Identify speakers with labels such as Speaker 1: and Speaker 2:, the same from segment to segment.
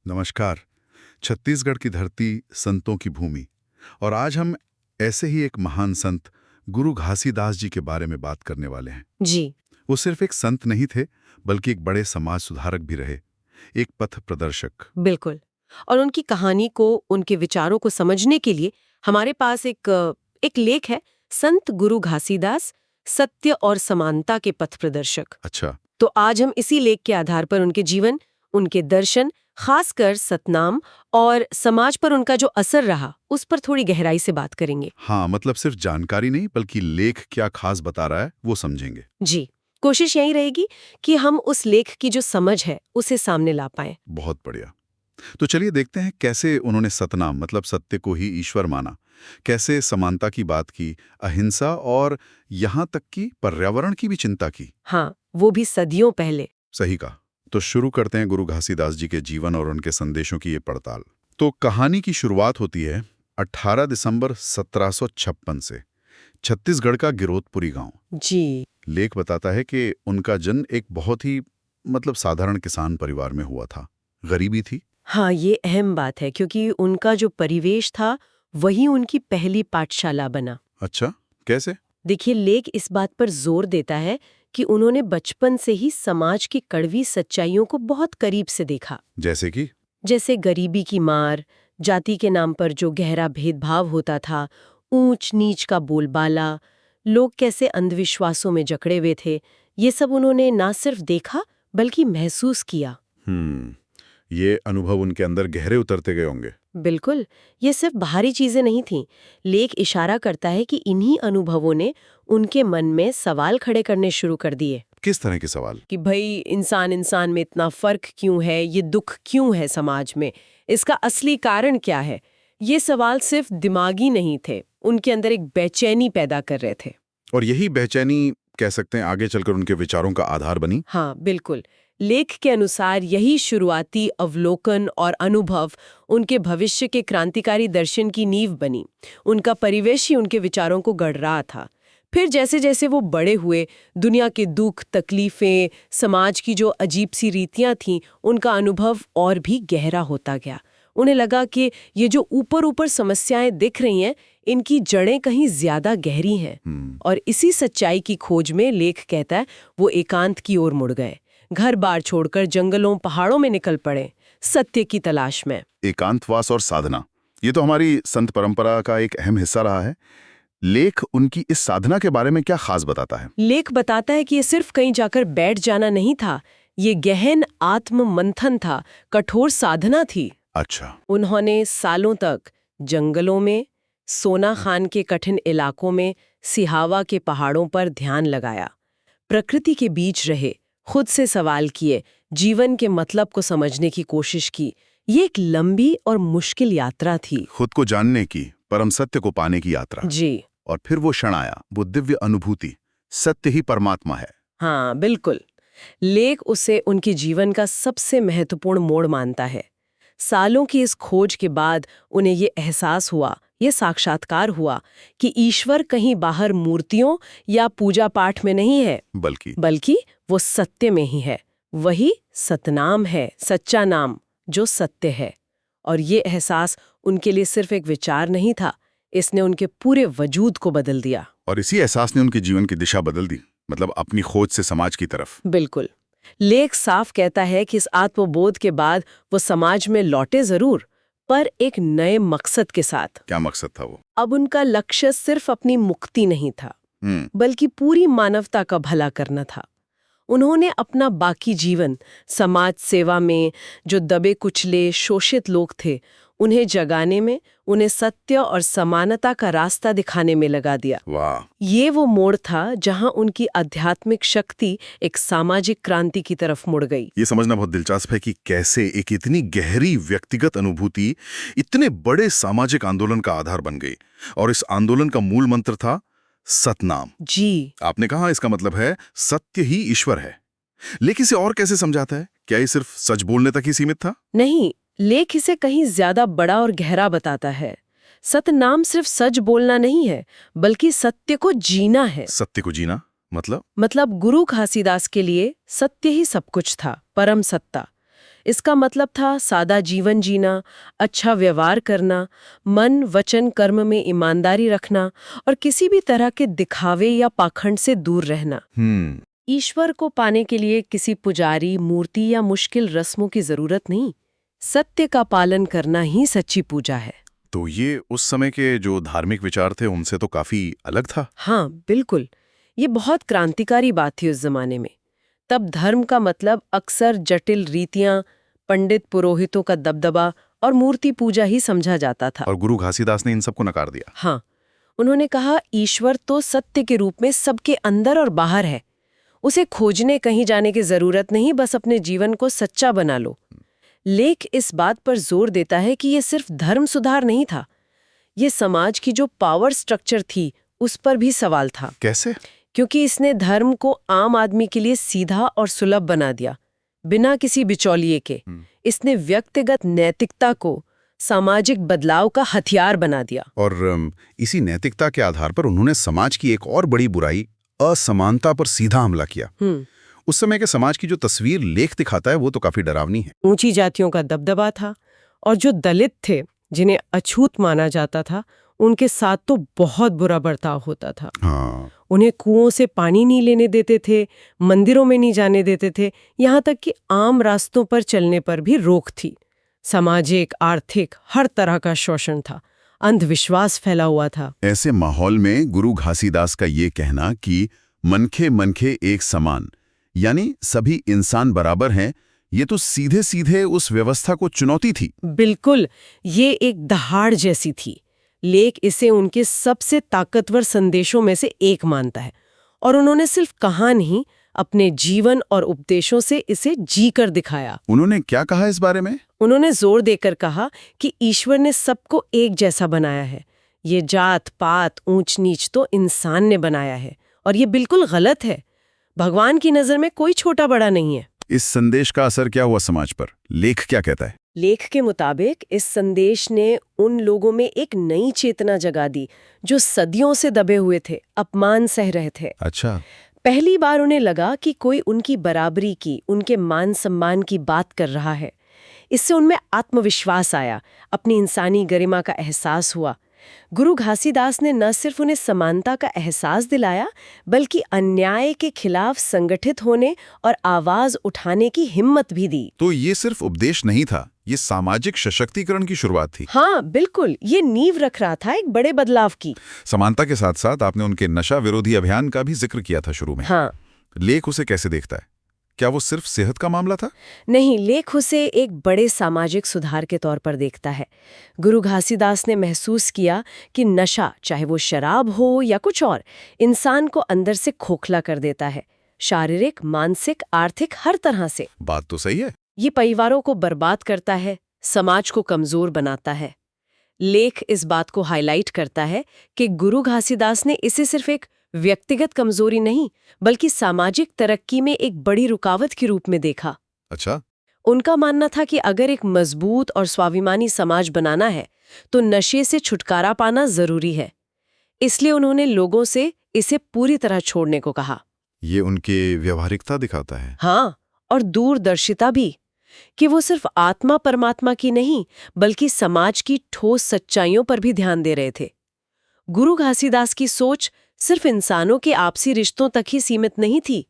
Speaker 1: नमस्कार। छत्तीसगढ़ की धरती संतों की भूमि, और आज हम ऐसे ही एक महान संत गुरु घासीदास जी के बारे में बात करने वाले हैं।
Speaker 2: जी।
Speaker 1: वो सिर्फ एक संत नहीं थे, बल्कि एक बड़े समाज सुधारक भी रहे, एक पथ प्रदर्शक।
Speaker 2: बिल्कुल। और उनकी कहानी को, उनके विचारों को समझने के लिए हमारे पास एक लेख है, संत गुरु घासीदास, सत्य और समानता के पथ प्रदर्शक।
Speaker 1: अच्छा।
Speaker 2: तो आज हम इसी लेख के आधार पर उनके जीवन, उनके दर्शन, खासकर सतनाम और समाज पर उनका जो असर रहा, उस पर थोड़ी गहराई से बात करेंगे।
Speaker 1: हाँ, मतलब सिर्फ जानकारी नहीं, बल्कि लेख क्या खास बता रहा है वो समझेंगे।
Speaker 2: जी। कोशिश यही रहेगी कि हम उस लेख की जो समझ है उसे सामने ला पाएं।
Speaker 1: बहुत बढ़िया। तो चलिए देखते हैं कैसे उन्होंने सतनाम मतलब सत्य को ही ईश्वर माना, कैसे समानता की बात की, अहिंसा और यहाँ तक कि पर्यावरण की भी चिंता की।
Speaker 2: हाँ, वो भी सदियों पहले।
Speaker 1: सही कहा। तो शुरू करते हैं गुरु घासीदास जी के जीवन और उनके संदेशों की ये पड़ताल। तो कहानी की शुरुआत होती है 18 दिसंबर 1756 से, छत्तीसगढ़ का गिरोधपुरी गांव।
Speaker 2: जी।
Speaker 1: लेख बताता है कि उनका जन्म एक बहुत ही मतलब साधारण किसान परिवार में हुआ था। गरीबी थी।
Speaker 2: हाँ, ये अहम बात है क्योंकि उनका जो परिवेश था वही उनकी पहली पाठशाला बना।
Speaker 1: अच्छा, कैसे?
Speaker 2: देखिए, लेख इस बात पर जोर देता है कि उन्होंने बचपन से ही समाज की कड़वी सच्चाइयों को बहुत करीब से देखा।
Speaker 1: जैसे कि?
Speaker 2: जैसे गरीबी की मार, जाति के नाम पर जो गहरा भेदभाव होता था, ऊंच नीच का बोलबाला, लोग कैसे अंधविश्वासों में जकड़े हुए थे, ये सब उन्होंने ना सिर्फ देखा बल्कि महसूस किया।
Speaker 1: ये अनुभव उनके अंदर गहरे उतरते गए होंगे।
Speaker 2: बिल्कुल। ये सिर्फ बाहरी चीजें नहीं थीं। लेख इशारा करता है कि इन्हीं अनुभवों ने उनके मन में सवाल खड़े करने शुरू कर दिए
Speaker 1: किस तरह के सवाल?
Speaker 2: कि भाई, इंसान इंसान में इतना फर्क क्यों है, ये दुख क्यों है समाज में, इसका असली कारण क्या है। ये सवाल सिर्फ दिमागी नहीं थे, उनके अंदर एक बेचैनी पैदा कर रहे थे।
Speaker 1: और यही बेचैनी कह सकते हैं आगे चलकर उनके विचारों का आधार बनी।
Speaker 2: हाँ, बिल्कुल। लेख के अनुसार यही शुरुआती अवलोकन और अनुभव उनके भविष्य के क्रांतिकारी दर्शन की नींव बनी। उनका परिवेश ही उनके विचारों को गढ़ रहा था। फिर जैसे जैसे वो बड़े हुए, दुनिया के दुख, तकलीफें, समाज की जो अजीब सी रीतियां थीं, उनका अनुभव और भी गहरा होता गया। उन्हें लगा कि ये जो ऊपर ऊपर समस्याएं दिख रही हैं, इनकी जड़ें कहीं ज्यादा गहरी हैं। और इसी सच्चाई की खोज में, लेख कहता है, वो एकांत की ओर मुड़ गए। घर बार छोड़कर जंगलों पहाड़ों में निकल पड़े, सत्य की तलाश में।
Speaker 1: एकांतवास और साधना, ये तो हमारी संत परंपरा का एक अहम हिस्सा रहा है। लेख उनकी इस साधना के बारे में क्या खास बताता है?
Speaker 2: लेख बताता है कि ये सिर्फ कहीं जाकर बैठ जाना नहीं था, ये गहन आत्म मंथन था, कठोर साधना थी।
Speaker 1: अच्छा।
Speaker 2: उन्होंने सालों तक जंगलों में, सोना खान के कठिन इलाकों में, सिहावा के पहाड़ों पर ध्यान लगाया, प्रकृति के बीच रहे, खुद से सवाल किए, जीवन के मतलब को समझने की कोशिश की। ये एक लंबी और मुश्किल यात्रा थी।
Speaker 1: खुद को जानने की, परम सत्य को पाने की यात्रा।
Speaker 2: जी।
Speaker 1: और फिर वो क्षण आया, वो दिव्य अनुभूति, सत्य ही परमात्मा है।
Speaker 2: हाँ, बिल्कुल। लेख उसे उनके जीवन का सबसे महत्वपूर्ण मोड़ मानता है। सालों की इस खोज के बाद उन्हें ये एहसास हुआ, ये साक्षात्कार हुआ कि ईश्वर कहीं बाहर मूर्तियों या पूजा पाठ में नहीं है, बल्कि वो सत्य में ही है। वही सतनाम है, सच्चा नाम जो सत्य है। और ये एहसास उनके लिए सिर्फ एक विचार नहीं था, इसने उनके पूरे वजूद को बदल दिया।
Speaker 1: और इसी एहसास ने उनके जीवन की दिशा बदल दी, मतलब अपनी खोज से समाज की तरफ।
Speaker 2: बिल्कुल। लेख साफ कहता है कि इस आत्मबोध के बाद वो समाज में लौटे जरूर, पर एक नए मकसद के साथ।
Speaker 1: क्या मकसद था वो?
Speaker 2: अब उनका लक्ष्य सिर्फ अपनी मुक्ति नहीं था, बल्कि पूरी मानवता का भला करना था। उन्होंने अपना बाकी जीवन समाज सेवा में, जो दबे कुचले शोषित लोग थे, उन्हें जगाने में, उन्हें सत्य और समानता का रास्ता दिखाने में लगा दिया।
Speaker 1: वाह!
Speaker 2: ये वो मोड़ था जहां उनकी आध्यात्मिक शक्ति एक सामाजिक क्रांति की तरफ मुड़ गई।
Speaker 1: ये समझना बहुत दिलचस्प है कि कैसे एक इतनी गहरी व्यक्तिगत अनुभूति इतने बड़े सामाजिक आंदोलन का आधार बन गई। और इस आंदोलन का मूल मंत्र था सतनाम।
Speaker 2: जी।
Speaker 1: आपने कहा इसका मतलब है सत्य ही ईश्वर है। लेकिन इसे और कैसे समझाता है? क्या ये सिर्फ सच बोलने तक ही सीमित था?
Speaker 2: नहीं, लेख इसे कहीं ज्यादा बड़ा और गहरा बताता है। सतनाम सिर्फ सच बोलना नहीं है, बल्कि सत्य को जीना है।
Speaker 1: सत्य को जीना मतलब?
Speaker 2: मतलब गुरु घासीदास के लिए सत्य ही सब कुछ था, परम सत्ता। इसका मतलब था सादा जीवन जीना, अच्छा व्यवहार करना, मन वचन कर्म में ईमानदारी रखना और किसी भी तरह के दिखावे या पाखंड से दूर रहना। ईश्वर को पाने के लिए किसी पुजारी, मूर्ति या मुश्किल रस्मों की जरूरत नहीं। सत्य का पालन करना ही सच्ची पूजा है।
Speaker 1: तो ये उस समय के जो धार्मिक विचार थे उनसे तो काफी अलग था।
Speaker 2: हाँ, बिल्कुल। ये बहुत क्रांतिकारी बात थी उस जमाने में। तब धर्म का मतलब अक्सर जटिल रीतियां, पंडित पुरोहितों का दबदबा और मूर्ति पूजा ही समझा जाता था।
Speaker 1: और गुरु घासीदास ने इन सबको नकार दिया।
Speaker 2: हाँ, उन्होंने कहा ईश्वर तो सत्य के रूप में सबके अंदर और बाहर है। उसे खोजने कहीं जाने की जरूरत नहीं, बस अपने जीवन को सच्चा बना लो। लेख इस बात पर जोर देता है कि ये सिर्फ धर्म सुधार नहीं था, ये समाज की जो पावर स्ट्रक्चर थी उस पर भी सवाल था।
Speaker 1: कैसे?
Speaker 2: क्योंकि इसने धर्म को आम आदमी के लिए सीधा और सुलभ बना दिया, बिना किसी बिचौलिए के। इसने व्यक्तिगत नैतिकता को सामाजिक बदलाव का हथियार बना दिया।
Speaker 1: और इसी नैतिकता के आधार पर उन्होंने समाज की एक और बड़ी बुराई, असमानता पर सीधा हमला किया। उस समय के समाज की जो तस्वीर लेख दिखाता है वो तो काफी डरावनी है।
Speaker 2: ऊंची जातियों का दबदबा था और जो दलित थे, जिन्हें अछूत माना जाता था, उनके साथ तो बहुत बुरा बर्ताव होता था।
Speaker 1: हाँ।
Speaker 2: उन्हें कुओं से पानी नहीं लेने देते थे, मंदिरों में नहीं जाने देते थे, यहाँ तक कि आम रास्तों पर चलने पर भी रोक थी। सामाजिक, आर्थिक, हर तरह का शोषण था, अंधविश्वास फैला हुआ था।
Speaker 1: ऐसे माहौल में गुरु घासीदास का ये कहना कि मनखे मनखे एक समान, यानी सभी इंसान बराबर हैं, ये तो सीधे सीधे उस व्यवस्था को चुनौती थी।
Speaker 2: बिल्कुल, ये एक दहाड़ जैसी थी। लेख इसे उनके सबसे ताकतवर संदेशों में से एक मानता है और उन्होंने सिर्फ कहा नहीं, अपने जीवन और उपदेशों से इसे जी कर दिखाया।
Speaker 1: उन्होंने क्या कहा इस बारे में?
Speaker 2: उन्होंने जोर देकर कहा कि ईश्वर ने सबको एक जैसा बनाया है। ये जात पात ऊंच नीच तो इंसान ने बनाया है और ये बिल्कुल गलत है। भगवान की नजर में कोई छोटा बड़ा नहीं है।
Speaker 1: इस संदेश का असर क्या हुआ समाज पर? लेख क्या कहता है?
Speaker 2: लेख के मुताबिक इस संदेश ने उन लोगों में एक नई चेतना जगा दी जो सदियों से दबे हुए थे, अपमान सह रहे थे।
Speaker 1: अच्छा।
Speaker 2: पहली बार उन्हें लगा कि कोई उनकी बराबरी की, उनके मान सम्मान की बात कर रहा है। इससे उनमें आत्मविश्वास आया, अपनी इंसानी गरिमा का एहसास हुआ। गुरु घासीदास ने न सिर्फ उन्हें समानता का एहसास दिलाया, बल्कि अन्याय के खिलाफ संगठित होने और आवाज उठाने की हिम्मत भी दी।
Speaker 1: तो ये सिर्फ उपदेश नहीं था, ये सामाजिक सशक्तिकरण की शुरुआत थी।
Speaker 2: हाँ, बिल्कुल, ये नींव रख रहा था एक बड़े बदलाव की।
Speaker 1: समानता के साथ साथ आपने उनके नशा विरोधी अभियान का भी जिक्र किया था शुरू में।
Speaker 2: हाँ।
Speaker 1: लेख उसे कैसे देखता है? क्या वो सिर्फ सेहत का मामला था?
Speaker 2: नहीं, लेख उसे एक बड़े सामाजिक सुधार के तौर पर देखता है। गुरु घासीदास ने महसूस किया कि नशा, चाहे वो शराब हो या कुछ और, इंसान को अंदर से खोखला कर देता है, शारीरिक, मानसिक, आर्थिक, हर तरह से।
Speaker 1: बात तो सही है।
Speaker 2: ये परिवारों को बर्बाद करता है, समाज को कमजोर बनाता है। लेख इस बात को हाईलाइट करता है कि गुरु घासीदास ने इसे सिर्फ एक व्यक्तिगत कमजोरी नहीं, बल्कि सामाजिक तरक्की में एक बड़ी रुकावट के रूप में देखा।
Speaker 1: अच्छा।
Speaker 2: उनका मानना था कि अगर एक मजबूत और स्वाभिमानी समाज बनाना है, तो नशे से छुटकारा पाना जरूरी है। इसलिए उन्होंने लोगों से इसे पूरी तरह छोड़ने को कहा।
Speaker 1: ये उनके व्यवहारिकता दिखाता है।
Speaker 2: हाँ, और दूरदर्शिता भी, कि वो सिर्फ आत्मा परमात्मा की नहीं, बल्कि समाज की ठोस सच्चाइयों पर भी ध्यान दे रहे थे। गुरु घासीदास की सोच सिर्फ इंसानों के आपसी रिश्तों तक ही सीमित नहीं थी,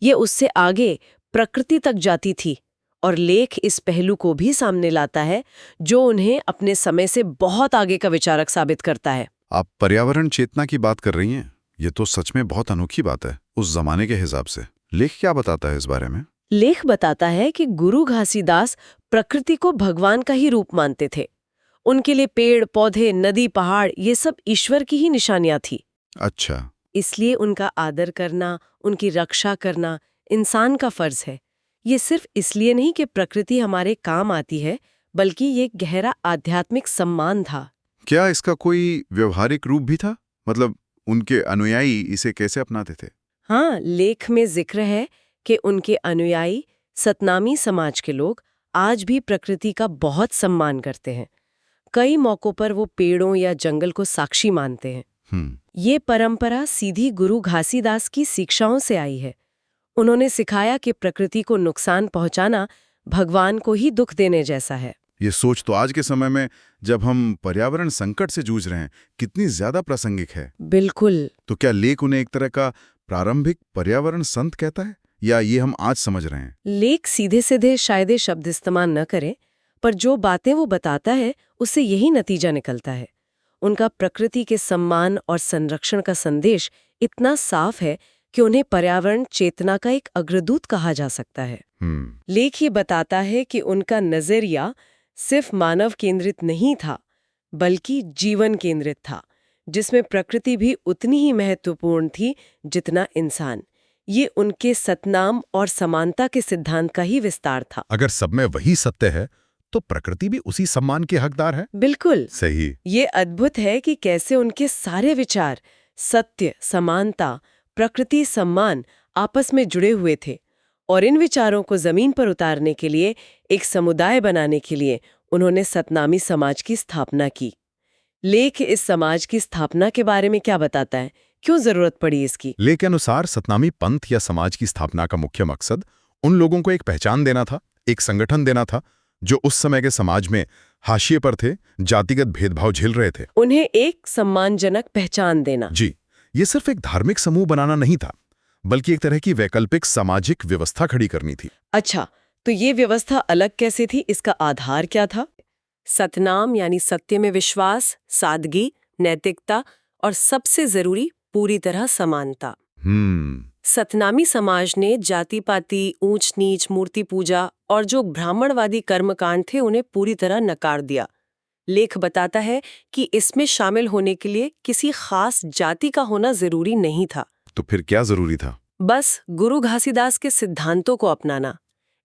Speaker 2: ये उससे आगे प्रकृति तक जाती थी। और लेख इस पहलू को भी सामने लाता है, जो उन्हें अपने समय से बहुत आगे का विचारक साबित करता है।
Speaker 1: आप पर्यावरण चेतना की बात कर रही हैं, ये तो सच में बहुत अनोखी बात है उस जमाने के हिसाब से। लेख क्या बताता है इस बारे में?
Speaker 2: लेख बताता है कि गुरु घासीदास प्रकृति को भगवान का ही रूप मानते थे। उनके लिए पेड़ पौधे, नदी, पहाड़, ये सब ईश्वर की ही निशानियां थी।
Speaker 1: अच्छा।
Speaker 2: इसलिए उनका आदर करना, उनकी रक्षा करना इंसान का फर्ज है। ये सिर्फ इसलिए नहीं कि प्रकृति हमारे काम आती है, बल्कि ये गहरा आध्यात्मिक सम्मान था।
Speaker 1: क्या इसका कोई व्यवहारिक रूप भी था? मतलब उनके अनुयायी इसे कैसे अपनाते थे?
Speaker 2: हाँ, लेख में जिक्र है कि उनके अनुयायी, सतनामी समाज के लोग, आज भी प्रकृति का बहुत सम्मान करते हैं। कई मौकों पर वो पेड़ों या जंगल को साक्षी मानते हैं। ये परंपरा सीधी गुरु घासीदास की शिक्षाओं से आई है। उन्होंने सिखाया कि प्रकृति को नुकसान पहुंचाना भगवान को ही दुख देने जैसा है।
Speaker 1: ये सोच तो आज के समय में, जब हम पर्यावरण संकट से जूझ रहे हैं, कितनी ज्यादा प्रासंगिक है।
Speaker 2: बिल्कुल।
Speaker 1: तो क्या लेख उन्हें एक तरह का प्रारंभिक पर्यावरण संत कहता है, या ये हम आज समझ रहे हैं?
Speaker 2: लेख सीधे सीधे शायद ये शब्द इस्तेमाल न करे, पर जो बातें वो बताता है उससे यही नतीजा निकलता है। उनका प्रकृति के सम्मान और संरक्षण का संदेश इतना साफ है कि उन्हें पर्यावरण चेतना का एक अग्रदूत कहा जा सकता है। लेख ये बताता है कि उनका नजरिया सिर्फ मानव केंद्रित नहीं था, बल्कि जीवन केंद्रित था, जिसमें प्रकृति भी उतनी ही महत्वपूर्ण थी जितना इंसान। ये उनके सतनाम और समानता के सिद्धांत का ही विस्तार था।
Speaker 3: अगर सब में वही सत्य है, तो प्रकृति भी उसी सम्मान के हकदार है।
Speaker 2: बिल्कुल
Speaker 1: सही।
Speaker 2: ये अद्भुत है कि कैसे उनके सारे विचार सत्य, समानता, प्रकृति, सम्मान आपस में जुड़े हुए थे, और इन विचारों को जमीन पर उतारने के लिए, एक समुदाय बनाने के लिए उन्होंने सतनामी समाज की स्थापना की। लेख इस समाज की स्थापना के बारे में क्या बताता है? क्यों जरूरत पड़ी इसकी?
Speaker 3: लेख के अनुसार सतनामी पंथ या समाज की स्थापना का मुख्य मकसद उन लोगों को एक पहचान देना था, एक संगठन देना था, जो उस समय के समाज में हाशिए पर थे, जातिगत भेदभाव झेल रहे थे।
Speaker 2: उन्हें एक सम्मानजनक पहचान देना।
Speaker 3: जी, ये सिर्फ एक धार्मिक समूह बनाना नहीं था, बल्कि एक तरह की वैकल्पिक सामाजिक व्यवस्था खड़ी करनी थी।
Speaker 2: अच्छा, तो ये व्यवस्था अलग कैसे थी? इसका आधार क्या था? सतनाम यानी सत्य में विश्वास, सादगी, नैतिकता और सबसे जरूरी पूरी तरह समानता। सतनामी समाज ने जाति-पाति, ऊंच नीच, मूर्ति पूजा और जो ब्राह्मणवादी कर्मकांड थे उन्हें पूरी तरह नकार दिया। लेख बताता है कि इसमें शामिल होने के लिए किसी खास जाति का होना जरूरी नहीं था।
Speaker 1: तो फिर क्या जरूरी था?
Speaker 2: बस गुरु घासीदास के सिद्धांतों को अपनाना।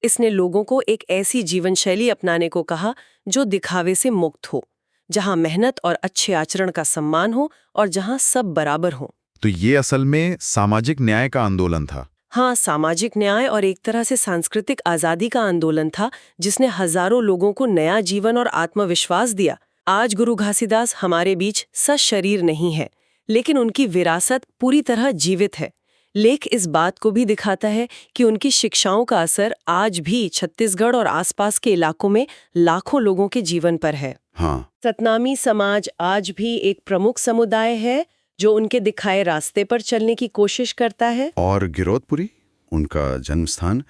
Speaker 2: इसने लोगों को एक ऐसी जीवन शैली अपनाने को कहा जो दिखावे से मुक्त हो, जहां मेहनत और अच्छे आचरण का सम्मान हो और जहां सब बराबर हो।
Speaker 1: तो ये असल में सामाजिक न्याय का आंदोलन था।
Speaker 2: हाँ, सामाजिक न्याय और एक तरह से सांस्कृतिक आजादी का आंदोलन था, जिसने हजारों लोगों को नया जीवन और आत्मविश्वास दिया। आज गुरु घासीदास हमारे बीच सशरीर नहीं है, लेकिन उनकी विरासत पूरी तरह जीवित है। लेख इस बात को भी दिखाता है कि उनकी शिक्षाओं का असर आज भी छत्तीसगढ़ और आसपास के इलाकों में लाखों लोगों के जीवन पर है।
Speaker 1: हाँ।
Speaker 2: सतनामी समाज आज भी एक प्रमुख समुदाय है जो उनके दिखाए रास्ते पर चलने की कोशिश करता है।
Speaker 1: और गिरौदपुरी, उनका जन्म स्थान,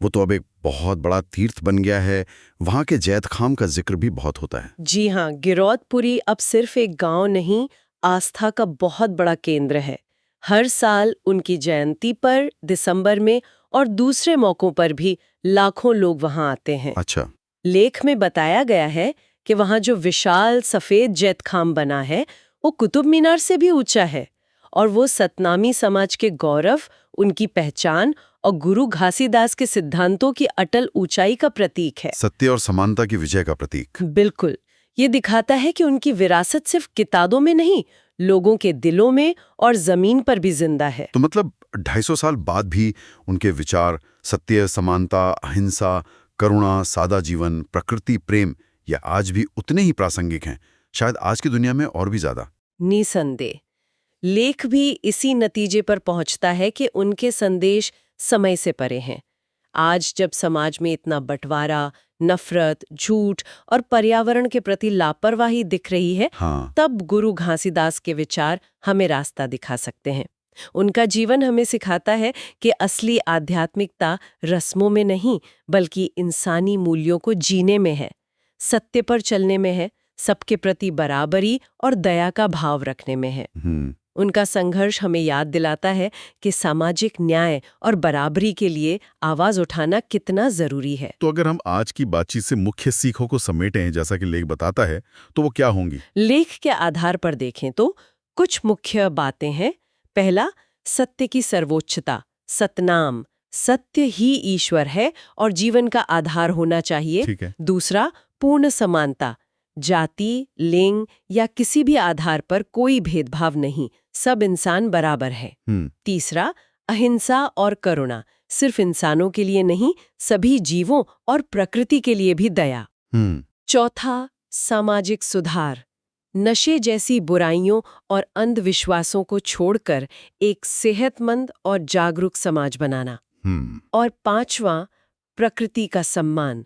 Speaker 1: वो तो अब एक बहुत बड़ा तीर्थ बन गया है। वहाँ के जैतखाम का जिक्र भी बहुत होता है।
Speaker 2: जी हाँ, गिरौदपुरी अब सिर्फ एक गांव नहीं, आस्था का बहुत बड़ा केंद्र है। हर साल उनकी जयंती पर दिसंबर में और दूसरे मौकों पर भी लाखों लोग वहां आते हैं।
Speaker 1: अच्छा।
Speaker 2: लेख में बताया गया है कि वहां जो विशाल सफेद जैतखाम बना है वो कुतुब मीनार से भी ऊंचा है, और वो सतनामी समाज के गौरव, उनकी पहचान और गुरु घासीदास के सिद्धांतों की अटल ऊंचाई का प्रतीक है।
Speaker 1: सत्य और समानता की विजय का प्रतीक।
Speaker 2: बिल्कुल। ये दिखाता है कि उनकी विरासत सिर्फ किताबों में नहीं, लोगों के दिलों में और जमीन पर भी जिंदा है।
Speaker 1: तो मतलब 250 साल बाद भी उनके विचार सत्य, समानता, अहिंसा, करुणा, सादा जीवन, प्रकृति प्रेम, ये आज भी उतने ही प्रासंगिक हैं, शायद आज की दुनिया में और भी ज्यादा।
Speaker 2: निसंदेह। लेख भी इसी नतीजे पर पहुंचता है कि उनके संदेश समय से परे हैं। आज जब समाज में इतना बंटवारा, नफरत, झूठ और पर्यावरण के प्रति लापरवाही दिख रही है,
Speaker 1: हाँ।
Speaker 2: तब गुरु घासीदास के विचार हमें रास्ता दिखा सकते हैं। उनका जीवन हमें सिखाता है कि असली आध्यात्मिकता रस्मों में नहीं, बल्कि इंसानी मूल्यों को जीने में है, सत्य पर चलने में है, सबके प्रति बराबरी और दया का भाव रखने में है। उनका संघर्ष हमें याद दिलाता है कि सामाजिक न्याय और बराबरी के लिए आवाज उठाना कितना जरूरी है।
Speaker 1: तो अगर हम आज की बातचीत से मुख्य सीखों को समेटें, जैसा कि लेख बताता है, तो वो क्या होंगी?
Speaker 2: लेख के आधार पर देखें तो कुछ मुख्य बातें हैं। पहला, सत्य की सर्वोच्चता, सतनाम, सत्य ही ईश्वर है और जीवन का आधार होना चाहिए।
Speaker 1: ठीक है।
Speaker 2: दूसरा, पूर्ण समानता, जाति, लिंग या किसी भी आधार पर कोई भेदभाव नहीं, सब इंसान बराबर है। तीसरा, अहिंसा और करुणा, सिर्फ इंसानों के लिए नहीं, सभी जीवों और प्रकृति के लिए भी दया। चौथा, सामाजिक सुधार, नशे जैसी बुराइयों और अंधविश्वासों को छोड़कर एक सेहतमंद और जागरूक समाज बनाना। और पांचवा, प्रकृति का सम्मान,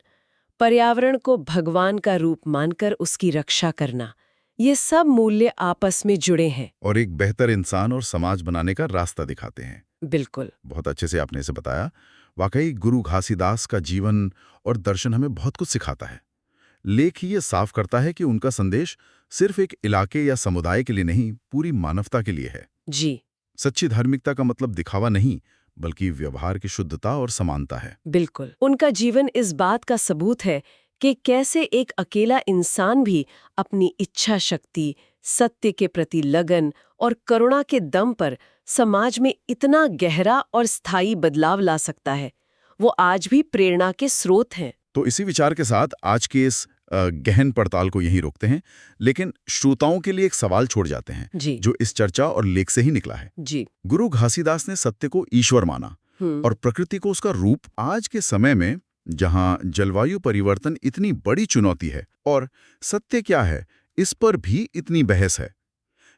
Speaker 2: पर्यावरण को भगवान का रूप मानकर उसकी रक्षा करना, ये सब मूल्य आपस में जुड़े हैं।
Speaker 1: और एक बेहतर इंसान और समाज बनाने का रास्ता दिखाते हैं।
Speaker 2: बिल्कुल।
Speaker 1: बहुत अच्छे से आपने इसे बताया। वाकई गुरु घासीदास का जीवन और दर्शन हमें बहुत कुछ सिखाता है। लेख ये साफ करता है कि उनका संदेश सिर्फ एक इलाके या समुदाय के लिए नहीं, पूरी मानवता के लिए है।
Speaker 2: जी
Speaker 1: सच्ची धार्मिकता का मतलब दिखावा नहीं, बल्कि व्यवहार की शुद्धता और समानता है।
Speaker 2: बिल्कुल। उनका जीवन इस बात का सबूत है कि कैसे एक अकेला इंसान भी अपनी इच्छा शक्ति, सत्य के प्रति लगन और करुणा के दम पर समाज में इतना गहरा और स्थायी बदलाव ला सकता है। वो आज भी प्रेरणा के स्रोत हैं।
Speaker 1: तो इसी विचार के साथ आज के इस गहन पड़ताल को यहीं रोकते हैं, लेकिन श्रोताओं के लिए एक सवाल छोड़ जाते हैं
Speaker 2: जी
Speaker 1: जो इस चर्चा और लेख से ही निकला है।
Speaker 2: जी।
Speaker 1: गुरु घासीदास ने सत्य को ईश्वर माना और प्रकृति को उसका रूप। आज के समय में जहां जलवायु परिवर्तन इतनी बड़ी चुनौती है और सत्य क्या है इस पर भी इतनी बहस है,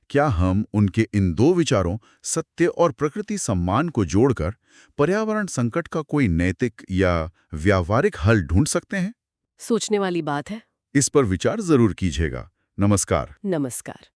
Speaker 1: क्या हम उनके इन दो विचारों, सत्य और प्रकृति सम्मान को जोड़कर पर्यावरण संकट का कोई नैतिक या व्यावहारिक हल ढूंढ सकते हैं?
Speaker 2: सोचने वाली बात है।
Speaker 1: इस पर विचार जरूर कीजिएगा। नमस्कार।
Speaker 2: नमस्कार।